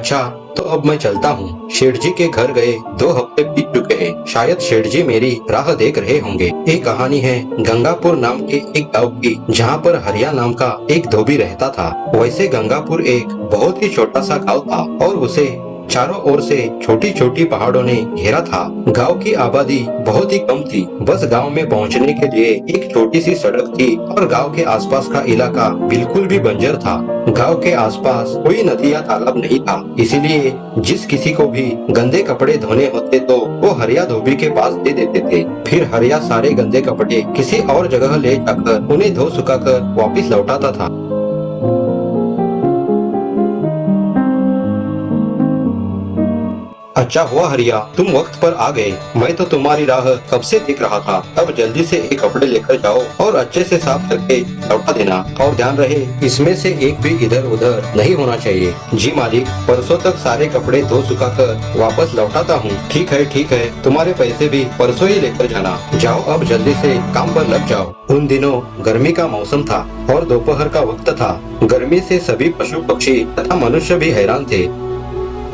अच्छा, तो अब मैं चलता हूँ। सेठ जी के घर गए 2 हफ्ते बीत चुके हैं। शायद सेठ जी मेरी राह देख रहे होंगे। एक कहानी है गंगापुर नाम के एक गांव की, जहाँ पर हरिया नाम का एक धोबी रहता था। वैसे गंगापुर एक बहुत ही छोटा सा गांव था और उसे चारों ओर से छोटी छोटी पहाड़ों ने घेरा था। गांव की आबादी बहुत ही कम थी। बस गांव में पहुंचने के लिए एक छोटी सी सड़क थी और गांव के आसपास का इलाका बिल्कुल भी बंजर था। गांव के आसपास कोई नदी या तालाब नहीं था, इसीलिए जिस किसी को भी गंदे कपड़े धोने होते तो वो हरिया धोबी के पास दे देते थे। फिर हरिया सारे गंदे कपड़े किसी और जगह ले जाकर उन्हें धो सुखाकर वापस लौटाता था। अच्छा हुआ हरिया, तुम वक्त पर आ गए। मैं तो तुम्हारी राह कब से देख रहा था। अब जल्दी से ये कपड़े लेकर जाओ और अच्छे से साफ करके लौटा देना। और ध्यान रहे, इसमें से एक भी इधर उधर नहीं होना चाहिए। जी मालिक, परसों तक सारे कपड़े धो सुखाकर वापस लौटाता हूँ। ठीक है, तुम्हारे पैसे भी परसों ही लेकर जाना। जाओ अब जल्दी से काम पर लग जाओ। उन दिनों गर्मी का मौसम था और दोपहर का वक्त था। गर्मी से सभी पशु पक्षी तथा मनुष्य भी हैरान थे।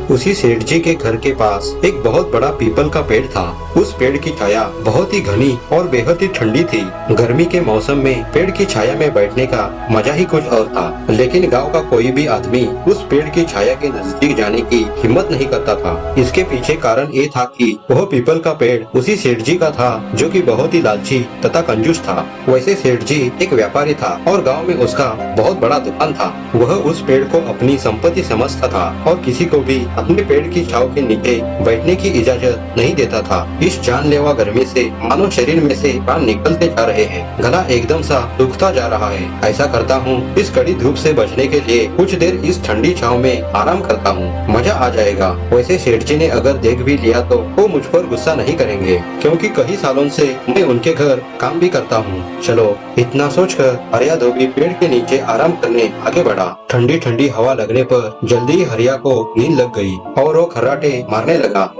उसी सेठ जी के घर के पास एक बहुत बड़ा पीपल का पेड़ था। उस पेड़ की छाया बहुत ही घनी और बेहद ही ठंडी थी। गर्मी के मौसम में पेड़ की छाया में बैठने का मजा ही कुछ और था। लेकिन गांव का कोई भी आदमी उस पेड़ की छाया के नजदीक जाने की हिम्मत नहीं करता था। इसके पीछे कारण ये था कि वह पीपल का पेड़ उसी सेठ जी का था, जो कि बहुत ही लालची तथा कंजूस था। वैसे सेठ जी एक व्यापारी था और गाँव में उसका बहुत बड़ा दुकान था। वह उस पेड़ को अपनी संपत्ति समझता था और किसी को भी अपने पेड़ की छांव के नीचे बैठने की इजाजत नहीं देता था। इस जानलेवा गर्मी से मानो शरीर में से प्राण निकलते जा रहे हैं। गला एकदम सा दुखता जा रहा है। ऐसा करता हूँ, इस कड़ी धूप से बचने के लिए कुछ देर इस ठंडी छांव में आराम करता हूँ, मजा आ जाएगा। वैसे सेठ जी ने अगर देख भी लिया तो वो मुझ पर गुस्सा नहीं करेंगे, क्योंकि कई सालों से मैं उनके घर काम भी करता हूँ। चलो, इतना सोचकर हरिया धोबी पेड़ के नीचे आराम करने आगे बढ़ा। ठंडी ठंडी हवा लगने पर जल्दी ही हरिया को नींद लग गई और वो खर्राटे मारने लगा।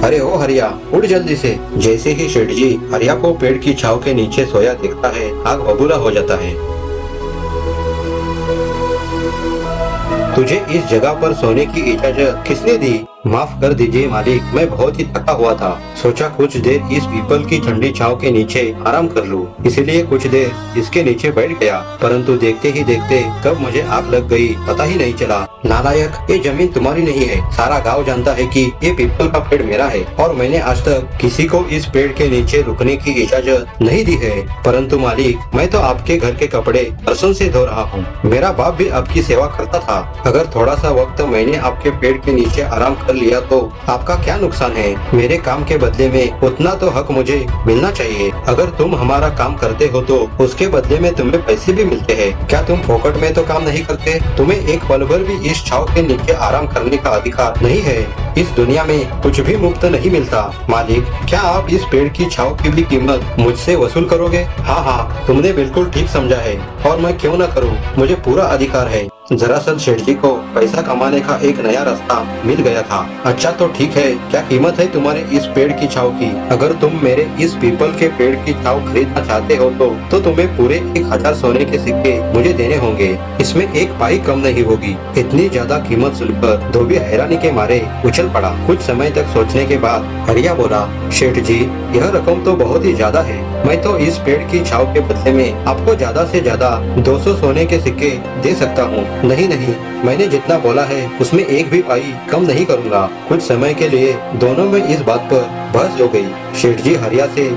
अरे ओ हरिया, उठ जल्दी से। जैसे ही सेठ जी हरिया को पेड़ की छांव के नीचे सोया देखता है, आग बबूला हो जाता है। तुझे इस जगह पर सोने की इजाजत किसने दी? माफ कर दीजिए मालिक, मैं बहुत ही थका हुआ था। सोचा कुछ देर इस पीपल की ठंडी छांव के नीचे आराम कर लूं, इसलिए कुछ देर इसके नीचे बैठ गया। परंतु देखते ही देखते कब मुझे आग लग गई पता ही नहीं चला। नालायक, ये जमीन तुम्हारी नहीं है। सारा गांव जानता है कि ये पीपल का पेड़ मेरा है और मैंने आज तक किसी को इस पेड़ के नीचे रुकने की इजाजत नहीं दी है। परंतु मालिक, मैं तो आपके घर के कपड़े बरसों से धो रहा हूँ। मेरा बाप भी आपकी सेवा करता था। अगर थोड़ा सा वक्त मैंने आपके पेड़ के नीचे आराम कर लिया तो आपका क्या नुकसान है? मेरे काम के बदले में उतना तो हक मुझे मिलना चाहिए। अगर तुम हमारा काम करते हो तो उसके बदले में तुम्हें पैसे भी मिलते हैं। क्या तुम फोकट में तो काम नहीं करते? तुम्हें एक पल भर भी इस छांव के नीचे आराम करने का अधिकार नहीं है। इस दुनिया में कुछ भी मुफ्त नहीं मिलता। मालिक, क्या आप इस पेड़ की छांव की भी कीमत मुझसे वसूल करोगे? हाँ, तुमने बिल्कुल ठीक समझा है और मैं क्यों न करूँ, मुझे पूरा अधिकार है। दरअसल सेठ जी को पैसा कमाने का एक नया रास्ता मिल गया था। अच्छा तो ठीक है, क्या कीमत है तुम्हारे इस पेड़ की छांव की? अगर तुम मेरे इस पीपल के पेड़ की छांव खरीदना चाहते हो तो तुम्हें पूरे 1000 सोने के सिक्के मुझे देने होंगे। इसमें एक पाई कम नहीं होगी। इतनी ज्यादा कीमत सुनकर धोबी हैरानी के मारे उछल पड़ा। कुछ समय तक सोचने के बाद हरिया बोला, सेठ जी, यह रकम तो बहुत ही ज्यादा है। मैं तो इस पेड़ की छांव के बदले में आपको ज्यादा से ज्यादा 200 सोने के सिक्के दे सकता हूँ। नहीं, मैंने जितना बोला है उसमें एक भी पाई कम नहीं करूँगा। कुछ समय के लिए दोनों में इस बात पर बहस हो गई। सेठ जी हरिया से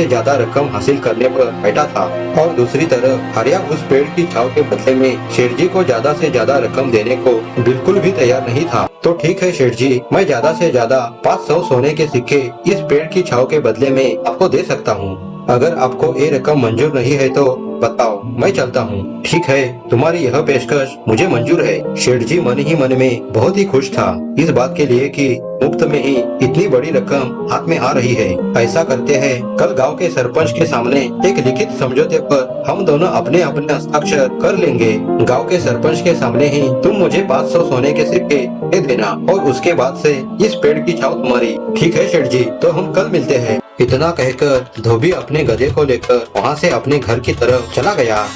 ज्यादा रकम हासिल करने पर बैठा था और दूसरी तरफ हरिया उस पेड़ की छांव के बदले में सेठ जी को ज्यादा से ज्यादा रकम देने को बिल्कुल भी तैयार नहीं था। तो ठीक है सेठ जी, मैं ज्यादा से ज्यादा 500 सोने के सिक्के इस पेड़ की छांव के बदले में आपको दे सकता हूँ। अगर आपको ये रकम मंजूर नहीं है तो बताओ। मैं चलता हूँ। ठीक है, तुम्हारी यह पेशकश मुझे मंजूर है। शेठ जी मन ही मन में बहुत ही खुश था इस बात के लिए कि मुफ्त में ही इतनी बड़ी रकम हाथ में आ रही है। ऐसा करते हैं, कल गांव के सरपंच के सामने एक लिखित समझौते पर हम दोनों अपने अपने हस्ताक्षर कर लेंगे। गांव के सरपंच के सामने ही तुम मुझे 500 सोने के सिक्के दे देना और उसके बाद से इस पेड़ की छाव तुम्हारी। ठीक है सेठ जी, तो हम कल मिलते हैं। इतना कहकर धोबी अपने गधे को लेकर वहाँ से अपने घर की तरफ चला गया।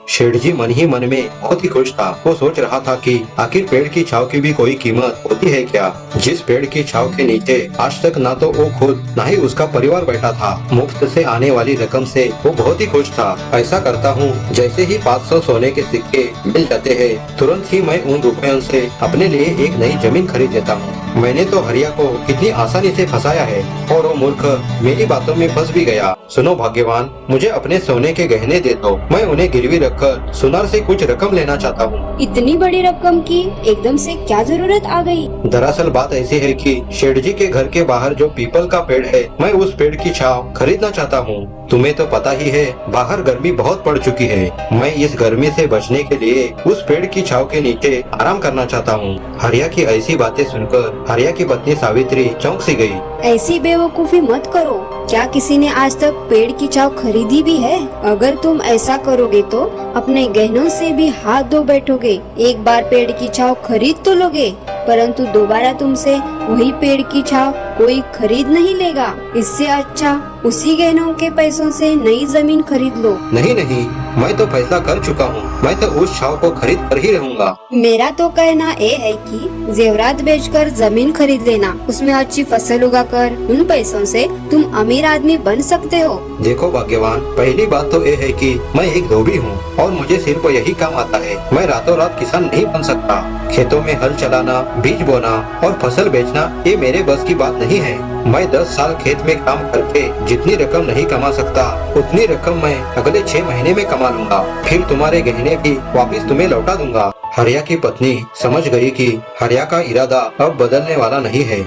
शेठ जी मन ही मन में बहुत ही खुश था। वो सोच रहा था कि आखिर पेड़ की छाव की भी कोई कीमत होती है क्या। जिस पेड़ की छाव के नीचे आज तक ना तो वो खुद ना ही उसका परिवार बैठा था, मुफ्त से आने वाली रकम से वो बहुत ही खुश था। ऐसा करता हूँ, जैसे ही 500 सोने के सिक्के मिल जाते हैं, तुरंत ही मैं उन रुपयों से अपने लिए एक नई जमीन खरीद लेता हूँ। मैंने तो हरिया को कितनी आसानी से फंसाया है और वो मूर्ख मेरी बातों में फंस भी गया। सुनो भाग्यवान, मुझे अपने सोने के गहने दे दो। मैं उन्हें गिरवी रखकर सुनार से कुछ रकम लेना चाहता हूँ। इतनी बड़ी रकम की एकदम से क्या जरूरत आ गई? दरअसल बात ऐसी है कि शेठ जी के घर के बाहर जो पीपल का पेड़ है, मैं उस पेड़ की छाव खरीदना चाहता हूँ। तुम्हें तो पता ही है, बाहर गर्मी बहुत पड़ चुकी है। मैं इस गर्मी से बचने के लिए उस पेड़ की छाव के नीचे आराम करना चाहता हूँ। हरिया की ऐसी बातें सुनकर हरिया की पत्नी सावित्री चौंक सी गई। ऐसी बेवकूफी मत करो। क्या किसी ने आज तक पेड़ की छाव खरीदी भी है? अगर तुम ऐसा करोगे तो अपने गहनों से भी हाथ धो बैठोगे। एक बार पेड़ की छाव खरीद तो लोगे, परंतु दोबारा तुमसे वही पेड़ की छाव कोई खरीद नहीं लेगा। इससे अच्छा उसी गहनों के पैसों से नई जमीन खरीद लो। नहीं नहीं, मैं तो फैसला कर चुका हूँ। मैं तो उस छाव को खरीद कर ही रहूंगा। मेरा तो कहना ये है कि जेवरात बेचकर जमीन खरीद लेना, उसमें अच्छी फसल उगाकर उन पैसों से तुम अमीर आदमी बन सकते हो। देखो भाग्यवान, पहली बात तो ये है कि मैं एक धोबी हूँ और मुझे सिर्फ यही काम आता है। मैं रातों रात किसान नहीं बन सकता। खेतों में हल चलाना, बीज बोना और फसल बेचना ये मेरे बस की बात नहीं है। मैं 10 साल खेत में काम करके जितनी रकम नहीं कमा सकता, उतनी रकम मैं अगले 6 महीने में कमा लूंगा। फिर तुम्हारे गहने भी वापस तुम्हें लौटा दूंगा। हरिया की पत्नी समझ गई कि हरिया का इरादा अब बदलने वाला नहीं है।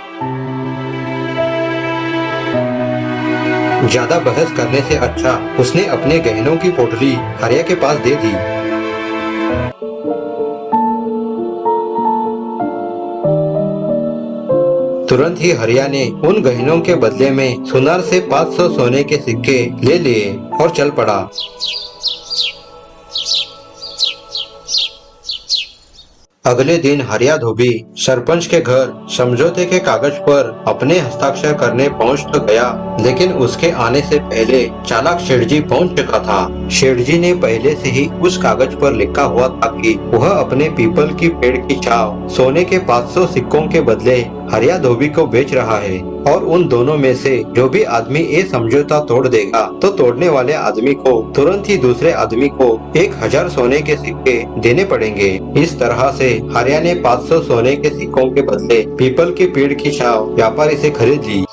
ज्यादा बहस करने से अच्छा उसने अपने गहनों की पोटली हरिया के पास दे दी। तुरंत ही हरिया ने उन गहनों के बदले में सुनार से 500 सोने के सिक्के ले लिए और चल पड़ा। अगले दिन हरिया धोबी सरपंच के घर समझौते के कागज पर अपने हस्ताक्षर करने पहुंच तो गया, लेकिन उसके आने से पहले चालाक शेठ जी पहुंच चुका था। शेठ जी ने पहले से ही उस कागज पर लिखा हुआ था कि वह अपने पीपल की पेड़ की छाव सोने के 500 सिक्कों के बदले हरिया धोबी को बेच रहा है और उन दोनों में से जो भी आदमी ये समझौता तोड़ देगा तो तोड़ने वाले आदमी को तुरंत ही दूसरे आदमी को 1000 सोने के सिक्के देने पड़ेंगे। इस तरह से हरिया ने 500 सोने के सिक्कों के बदले पीपल के पेड़ की छाव व्यापारी से खरीद ली।